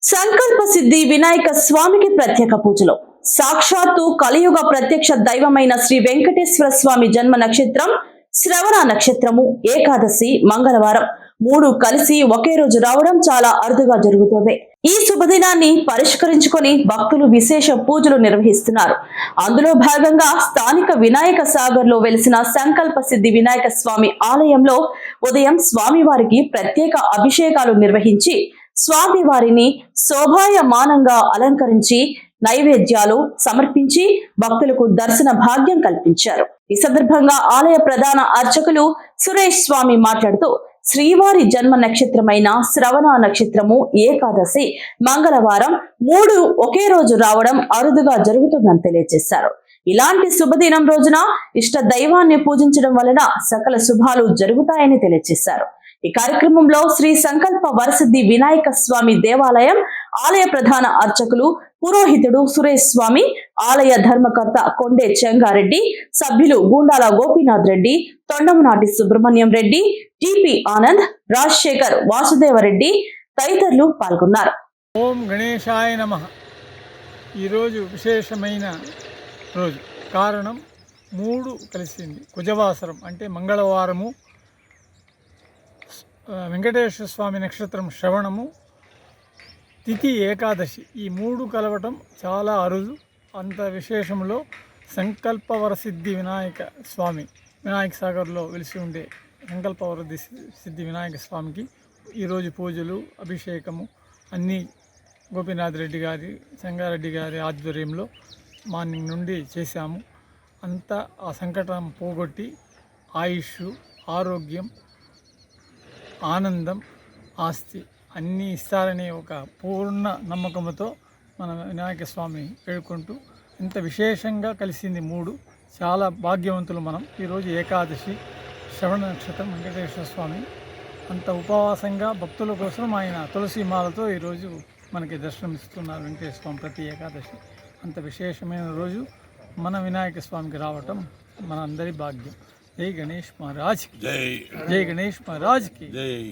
సంకల్ప సిద్ధి వినాయక స్వామికి ప్రత్యేక పూజలు. సాక్షాత్తు కలియుగ ప్రత్యక్ష దైవమైన శ్రీ వెంకటేశ్వర స్వామి జన్మ నక్షత్రం శ్రవణ నక్షత్రము ఏకాదశి మంగళవారం మూడు కలిసి ఒకే రోజు రావడం చాలా అరుదుగా జరుగుతుంది. ఈ శుభదినాన్ని పరిష్కరించుకొని భక్తులు విశేష పూజలు నిర్వహిస్తున్నారు. అందులో భాగంగా స్థానిక వినాయక సాగర్ లో వెలిసిన సంకల్ప సిద్ధి వినాయక స్వామి ఆలయంలో ఉదయం స్వామివారికి ప్రత్యేక అభిషేకాలు నిర్వహించి స్వామివారిని శోభాయమానంగా అలంకరించి నైవేద్యాలు సమర్పించి భక్తులకు దర్శన భాగ్యం కల్పించారు. ఈ సందర్భంగా ఆలయ ప్రధాన అర్చకులు సురేష్ స్వామి మాట్లాడుతూ శ్రీవారి జన్మ నక్షత్రమైన శ్రవణ నక్షత్రము ఏకాదశి మంగళవారం మూడు ఒకే రోజు రావడం అరుదుగా జరుగుతుందని తెలియజేశారు. ఇలాంటి శుభదినం రోజున ఇష్ట దైవాన్ని పూజించడం వలన సకల శుభాలు జరుగుతాయని తెలియజేశారు. ఈ కార్యక్రమంలో శ్రీ సంకల్ప వరసిద్ధి వినాయక స్వామి దేవాలయం ఆలయ ప్రధాన అర్చకులు పురోహితుడు సురేష్ స్వామి, ఆలయ ధర్మకర్త కొండే చెంగారెడ్డి, సభ్యులు గూండాల గోపీనాథ్ రెడ్డి, తొండమనాటి సుబ్రహ్మణ్యం రెడ్డి, టిపి ఆనంద్, రాజశేఖర్, వాసుదేవరెడ్డి తదితరులు పాల్గొన్నారు. ఓం గణేశాయ నమః. ఈరోజు విశేషమైన రోజు. కారణం మూడు కలిసింది. కుజవాసరం అంటే మంగళవారము, వెంకటేశ్వర స్వామి నక్షత్రం శ్రవణము, తిథి ఏకాదశి. ఈ మూడు కలవటం చాలా అరుదు. అంత విశేషంలో సంకల్పవరసిద్ధి వినాయక స్వామి వినాయక సాగర్లో వెలిసి ఉండే సంకల్పవరది సిద్ధి వినాయక స్వామికి ఈరోజు పూజలు, అభిషేకము అన్నీ గోపీనాథ్ రెడ్డి గారి, చెంగారెడ్డి గారి ఆధ్వర్యంలో మార్నింగ్ నుండి చేశాము. అంతా ఆ సంకటం పోగొట్టి ఆయుష్, ఆరోగ్యం, ఆనందం, ఆస్తి అన్నీ ఇస్తారనే ఒక పూర్ణ నమ్మకంతో మన వినాయక స్వామి వేడుకుంటూ ఇంత విశేషంగా కలిసింది మూడు. చాలా భాగ్యవంతులు మనం. ఈరోజు ఏకాదశి, శ్రవణ నక్షత్రం, వెంకటేశ్వర స్వామి అంత ఉపవాసంగా భక్తుల కోసం ఆయన తులసి మాలతో ఈరోజు మనకి దర్శనమిస్తున్నారు వెంకటేశ్వర స్వామి ప్రతి ఏకాదశి. అంత విశేషమైన రోజు మన వినాయక స్వామికి రావటం మన అందరి భాగ్యం. జై గణేష్ మహారాజ్ కి జై. జై గణేష్ మహారాజ్ కి జై.